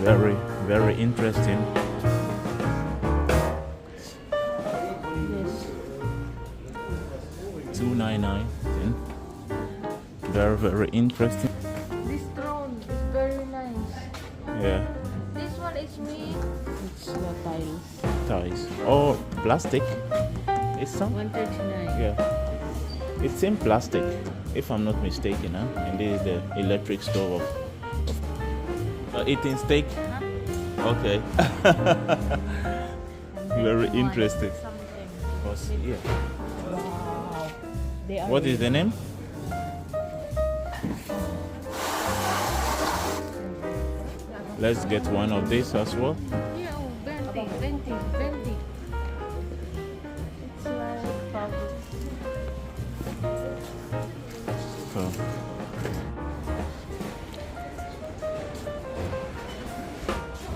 Very, very interesting. Yes. $299. Very, very interesting. This throne is very nice. Yeah, This one is me. It's the tiles. ties. Oh, plastic. It's some. 139. Yeah, it's in plastic, if I'm not mistaken. Huh? And this is the electric stove of eating steak. Okay. Very interesting. Something. Yeah. Wow. They are What is the name? Let's get one of these as well. Yeah, oh, venti. It's like fabric. So,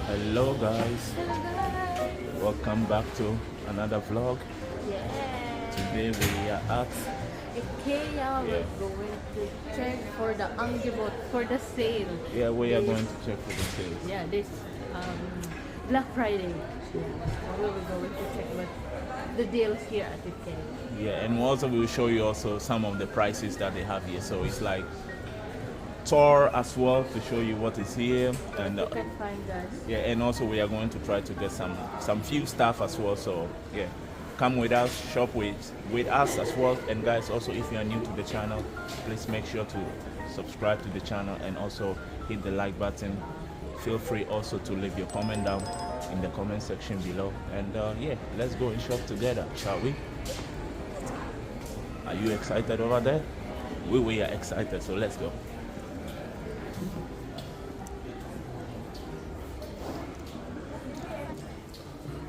hello guys, welcome back to another vlog. Yeah. Today we are at Ikea, we're going to check for the Angibot for the sale. we are going to check for the sales. Yeah, this Black Friday. Yeah, we will going to check what the deals here at Ikea. Yeah, and also we'll show you also some of the prices that they have here. So it's like tour as well to show you what is here, and You can find us. yeah, and also we are going to try to get some few stuff as well. So yeah, come with us, shop with us as well. And guys, also if you are new to the channel, please make sure to subscribe to the channel and also hit the like button. Feel free also to leave your comment down in the comment section below. And yeah, let's go and shop together, shall we? Are you excited over there? We are excited, so let's go.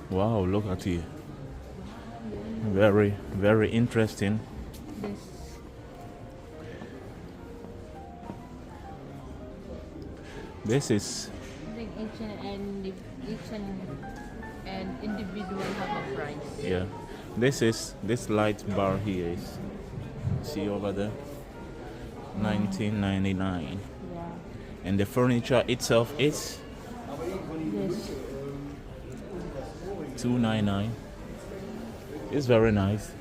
Wow, look at you. Very, very interesting. This, This is, I think each and individual have a price. yeah, this light bar here is, see over there, $19.99. Yeah. And the furniture itself is Yes. $299. It's very nice,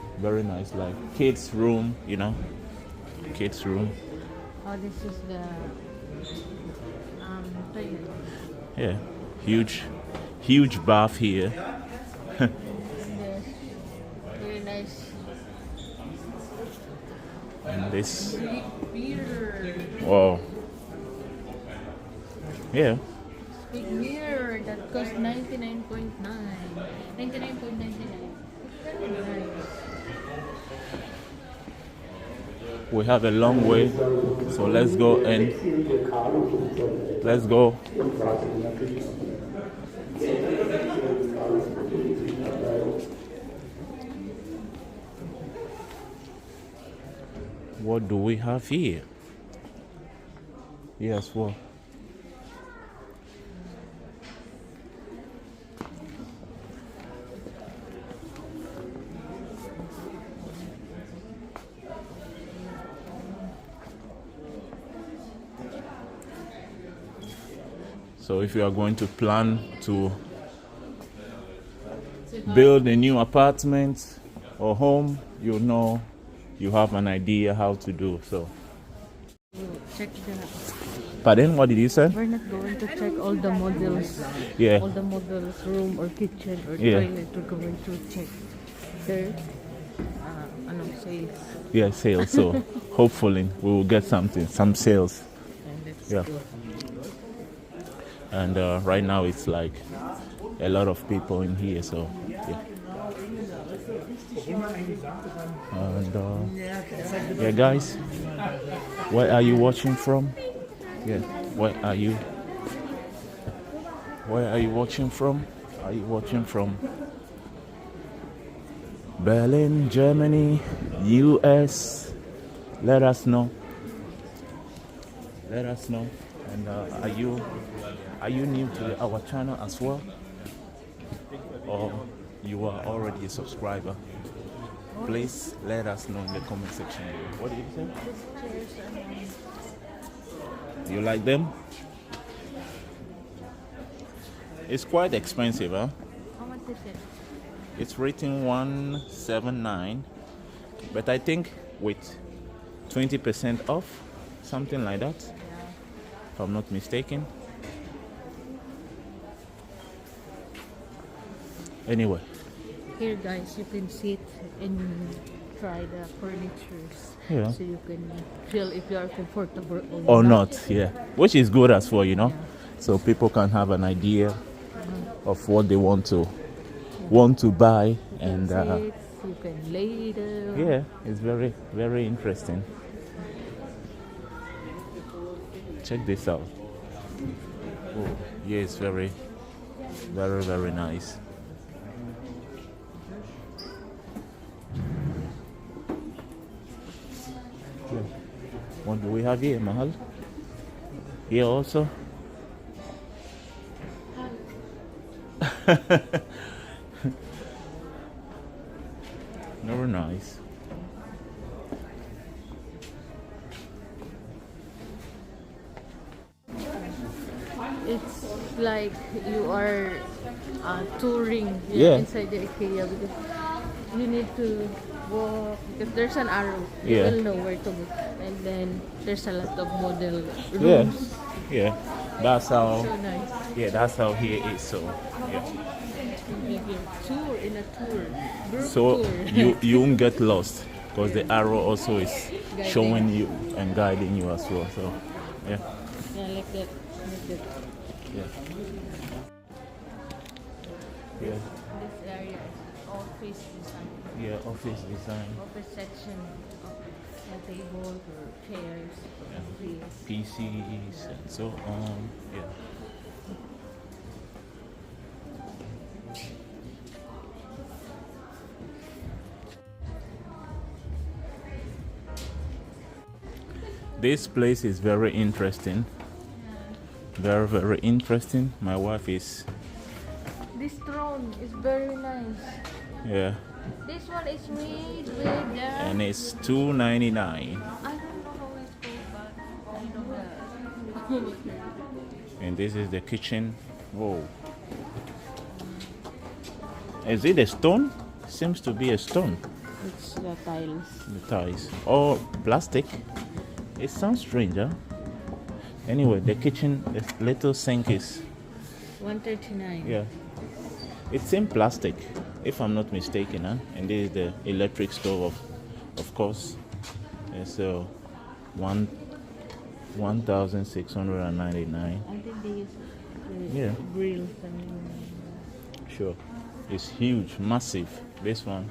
like kids room, you know, kids room. Oh, this is the toilet. Yeah, huge bath here. Yes. Very nice. And this, Big mirror. wow, yeah, Big mirror that costs 99.9. 99.99. It's very nice. we have a long way, so let's go. What do we have here? Yes, well. So if you are going to plan to build a new apartment or home, you know, you have an idea how to do so. Check the. Pardon, what did you say? We're not going to check all the models. Yeah. All the models, room or kitchen or Yeah. toilet. We're going to check their sales. Yeah, sales. So hopefully we will get some sales. And let's Yeah. go. And right now it's like a lot of people in here, so yeah. And yeah, guys, where are you watching from? Yeah, where are you watching from? Are you watching from Berlin, Germany, US? Let us know. And are you new to our channel as well, or you are already a subscriber? Please let us know in the comment section below. What do you think? You like them? It's quite expensive, huh? How much is it? It's rating 179, but I think with 20% off, something like that, if I'm not mistaken. Anyway, Here, guys, you can sit and try the furnitures, yeah, so you can feel if you are comfortable or not, yeah, which is good as well, you know, Yeah. so people can have an idea of what they want to buy, and Sit, you can lay down. yeah, it's very, very interesting. Check this out. Oh, yeah, it's very, very, very nice. Yeah. What do we have here, Mahal? Here also. Very nice. It's like you are touring Yeah. inside the Ikea, because you need to walk, because there's an arrow. You Yeah. will know where to go. And then there's a lot of model Yeah, rooms. yeah. That's how. So nice. Yeah, that's how here is. So yeah. You give tour in a tour. Group So tour. you won't get lost because the arrow also is Guiding. showing you and guiding you as well. So yeah, Yeah, like that. Like that. yeah, yeah, This area is office design. yeah. Office design, Office section of tables or chairs. Office. PCs, and so on. Yeah. This place is very interesting. Very, very interesting. My wife is, This throne is very nice. yeah, This one is made with the... and it's $2.99. I don't know how it's called, but I know And this is the kitchen. Whoa. Is it a stone? Seems to be a stone. it's the tiles. The tiles. Or plastic. It sounds strange, huh? Anyway, the kitchen, the little sink is, 139. yeah. It's in plastic, if I'm not mistaken, huh? And this is the electric stove, of course. And so, 1,699. I think they use the Yeah. grills and... Sure. It's huge, massive. This one.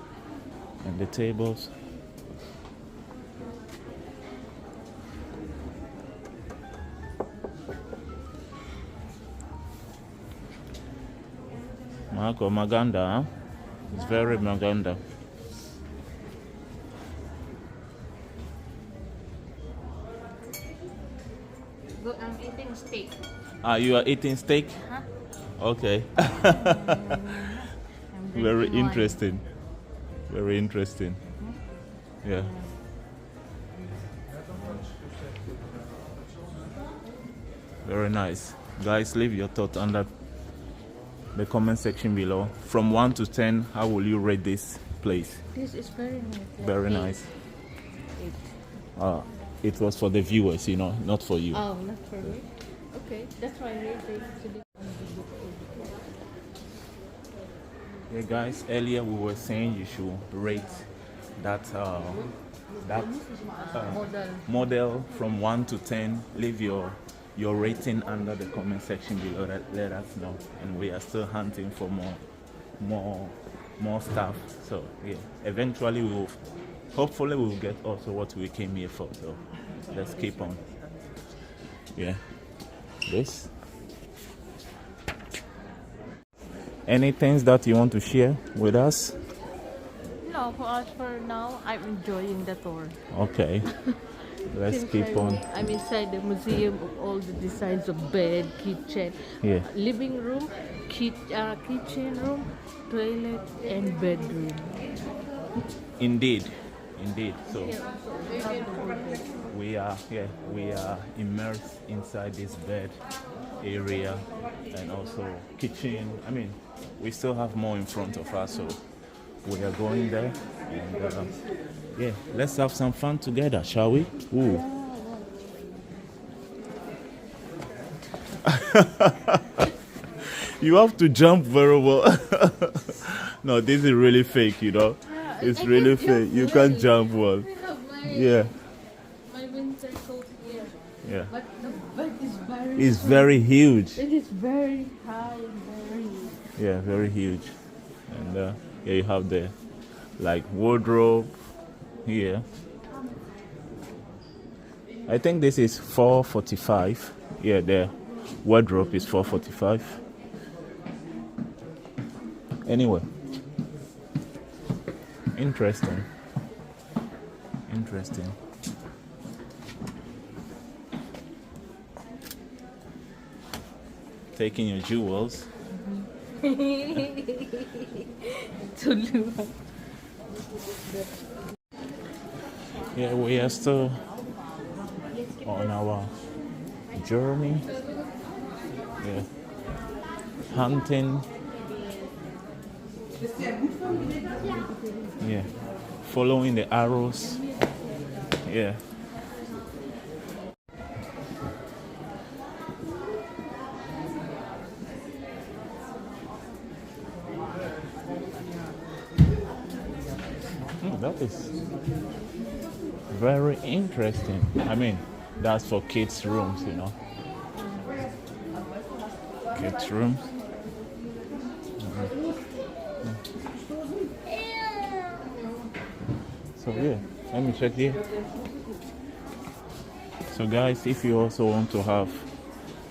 And the tables. Marco Maganda, huh? It's very Maganda. Go, I'm eating steak. Ah, you are eating steak? Huh? Okay. I'm Very drinking wine. interesting. Very interesting. Yeah. Very nice. Guys, leave your thoughts under the comment section below. From 1 to 10, how will you rate this place? This is very nice. Very Eight. nice. Eight. It was for the viewers, you know, not for you. Oh, not for me? Okay, that's why I rate it to the... Yeah, guys, earlier we were saying you should rate that model from 1 to 10. Leave your rating under the comment section below. Let us know, and we are still hunting for more stuff. So yeah, eventually hopefully we will get also what we came here for. So let's keep on. Yeah, this. Anything that you want to share with us? No, for us for now, I'm enjoying the tour. Okay. Let's Since keep on. I'm inside the museum of all the designs of bed, kitchen, Yeah. living room, kitchen room, toilet, and bedroom. Indeed. So we are immersed inside this bed area. and also kitchen. I mean, we still have more in front of us, so we are going there. And yeah, let's have some fun together, shall we? Ooh. You have to jump very well. No, this is really fake, you know. It's really fake. You can't jump well. Yeah. My winter coat here. Yeah. But the bed is very It's very huge. It is very high and very Yeah, very huge. And yeah, you have the like wardrobe here. I think this is 445. Yeah, the wardrobe is 445. Anyway, interesting. Taking your jewels. Yeah, we are still on our journey. Yeah, hunting. Yeah, following the arrows. Yeah. That is very interesting. I mean, that's for kids' rooms, you know. Kids' rooms. So yeah, let me check here. So guys, if you also want to have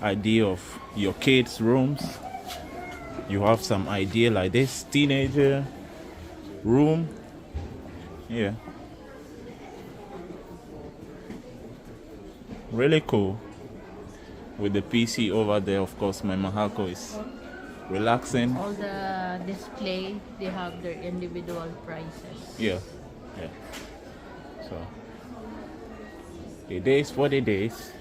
idea of your kids' rooms, you have some idea like this teenager room. Yeah, really cool. With the PC over there, of course, my Mahako is relaxing. all the display. They have their individual prices. Yeah. So it is what it is.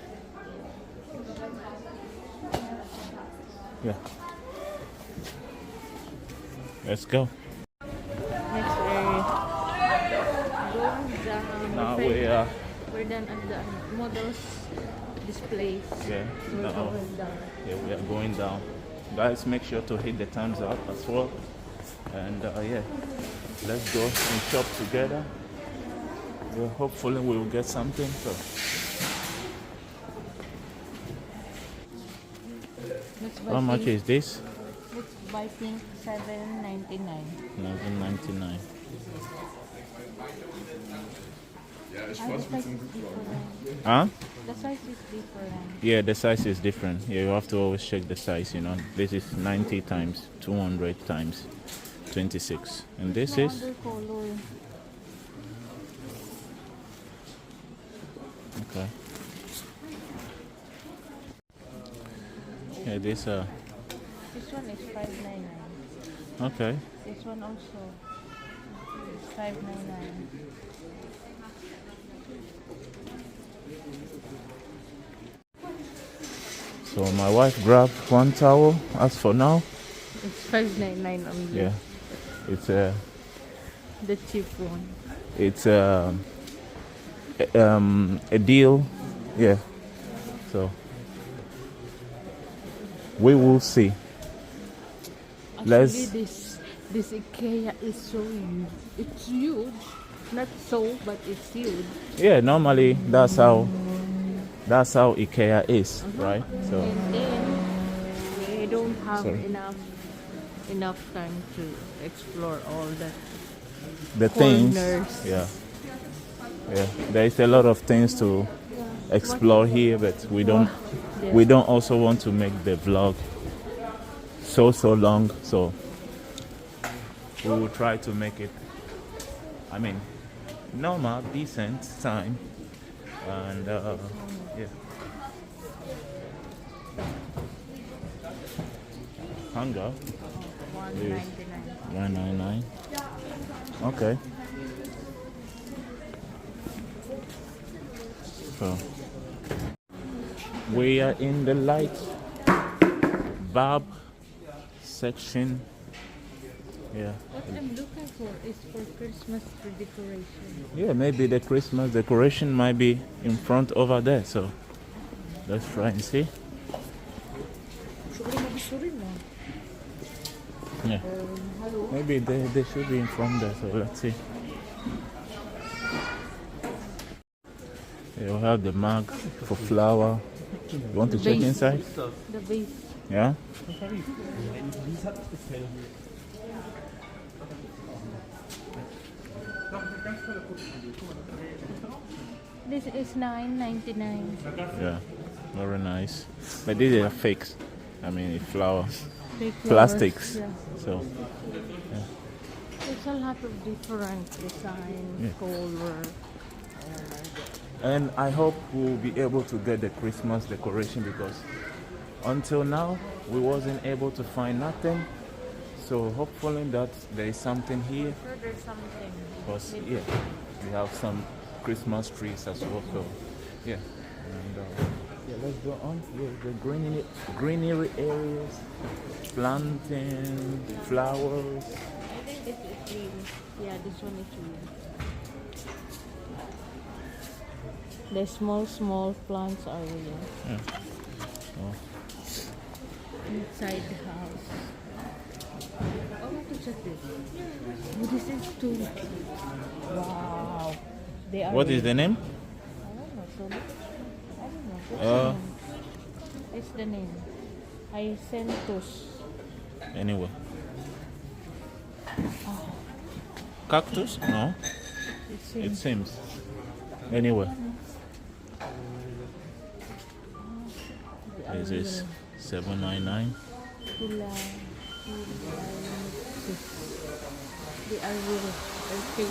Yeah. Let's go. Next area. Going down. Now we're done at the models displays. yeah. We're Now going down. yeah, we are going down. Guys, make sure to hit the thumbs up as well. And yeah, let's go and shop together. Yeah, hopefully we will get something. So how much is this? Let's buy pink $7.99. 1999. Huh? The size is different. Yeah, the size is different. Yeah, you have to always check the size, you know. This is 90 times 200 times 26. And this No is other color. okay. Yeah, this This one is $5.99. okay. This one also is $5.99. So my wife grabbed one towel as for now. It's $5.99 only. Yeah. It's The cheap one. it's a deal. Yeah. So we will see. Actually, this Ikea is so huge. It's huge. Not so, but it's huge. Yeah, normally that's how Ikea is, right? So And then we don't have Sorry. enough time to explore all the things, corners. yeah, there is a lot of things to explore here, but we don't also want to make the vlog so long, so we will try to make it, I mean, normal, decent time. And yeah, hunger $1.99. $1.99. Okay. So we are in the light bulb section. Yeah. What I'm looking for is for Christmas tree decoration. Yeah, maybe the Christmas decoration might be in front over there. So let's try and see. Yeah. Maybe they should be in front there. So let's see. You have the mug for flower. You want to check Base. inside? The base. Yeah. This is $9.99. Yeah. Very nice. But these are fakes. I mean, flower. Big Plastics. flowers, So There's a lot of different designs, color. and I hope we'll be able to get the Christmas decoration because until now we wasn't able to find nothing. So hopefully that there is something here. Sure, there's something. Because yeah, we have some Christmas trees as well. So yeah, and yeah, let's go on. Yeah, the greenery areas, planting, flowers. I think this is real. Yeah, this one is real. The small plants are real. Yeah. Oh. Inside the house. I want to check this. Oh, this is too. Wow. They are What is the name? I don't know. So I don't know. What's the name? It's the name. Hyacinthus. Anyway. Cactus? No. It seems. Anyway. This is $7.99. They are real. Okay.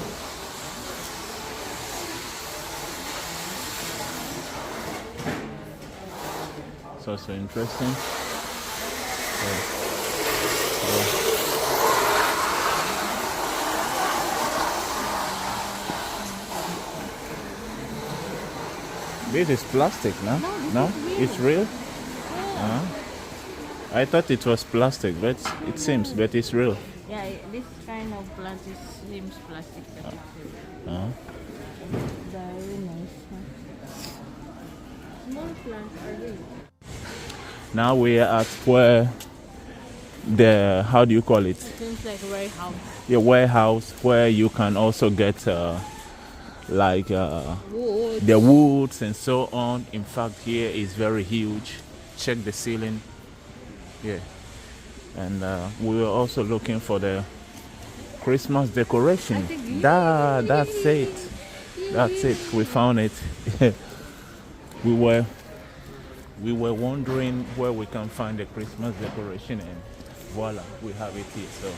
It's also interesting. This is plastic, no? No? It's real? I thought it was plastic, but it seems that it's real. Yeah, this kind of plant seems plastic, but it's real. Very nice. Huh? Small plants are real. Now we are at where the, how do you call it? It seems like a warehouse. A warehouse where you can also get like Wood. the woods and so on. In fact, here is very huge. Check the ceiling. Yeah. And we were also looking for the Christmas decoration. That's it. That's it. We found it. we were wondering where we can find the Christmas decoration, and voila, we have it here. So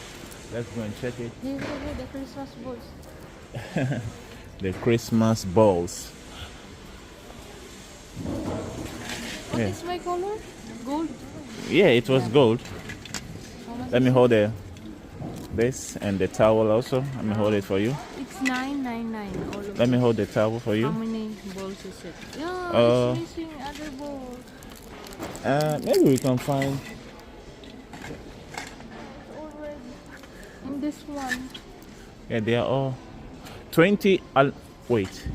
let's go and check it. Here's the Christmas balls. The Christmas balls. What is my color? Gold. Yeah, it was gold. Let me hold this and the towel also. Let me hold it for you. It's $9.99. All of Let me hold the towel for How you. many balls is it? Yeah, it's missing other balls. Maybe we can find. Already. And this one. Yeah, they are all 20. Wait,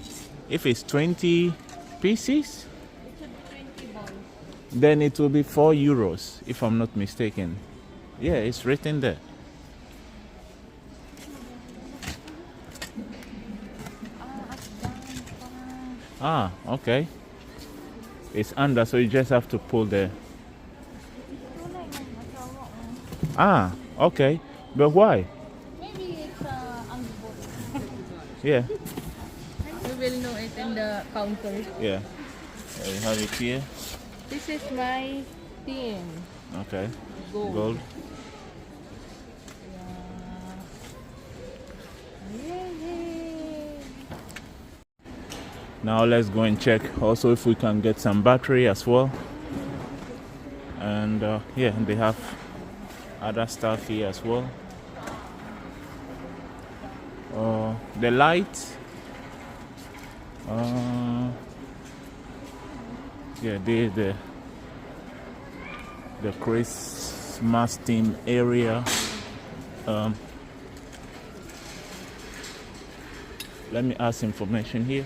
if it's 20 pieces, It should be 20 balls. then it will be €4, if I'm not mistaken. Yeah, it's written there. Ah, okay. It's under, so you just have to pull the. Ah, okay. But why? Maybe it's on the board. Yeah, We will know it in the counter. yeah. You have it here. This is my theme. Okay. Gold. Gold. Yay. Now let's go and check also if we can get some battery as well. And yeah, they have other stuff here as well. The light. Yeah, the Christmas theme area. Let me ask information here.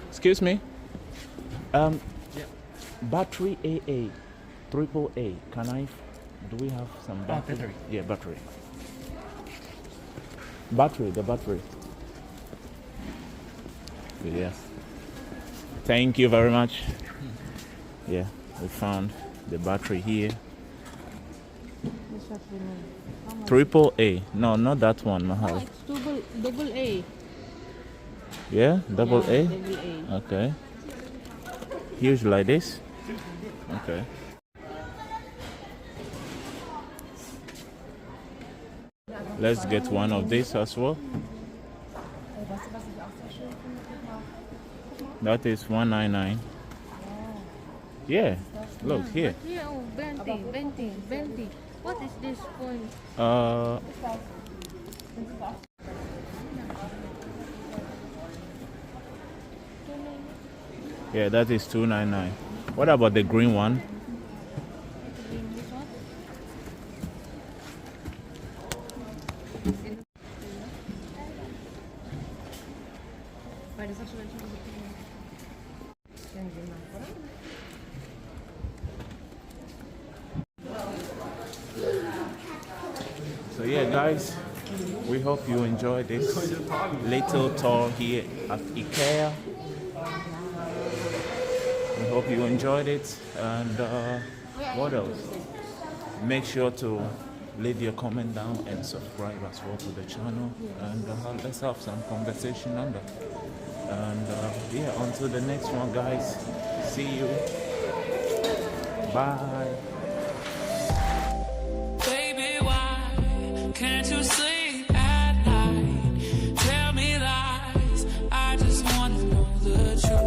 Excuse me. Battery AA, triple A. Can I? Do we have some battery? Battery. Yeah, battery. Battery, the battery. Yes. Thank you very much. Yeah, we found the battery here. This what we need. How much? Triple A. No, not that one, Oh, Mahal. it's double A. Yeah, double Yeah, A. double A. Okay. Huge like this. Okay. Let's get one of these as well. That is 199. Yeah. Look here. Yeah, oh, 20. What is this point? Yeah, that is 299. What about the green one? This one? So yeah, guys, we hope you enjoyed this little tour here at Ikea. We hope you enjoyed it, and what else? Make sure to leave your comment down and subscribe as well to the channel, and let's have some conversation under. And yeah, until the next one, guys. See you. Bye. Baby, why can't you sleep at night? Tell me lies, I just wanna know the truth.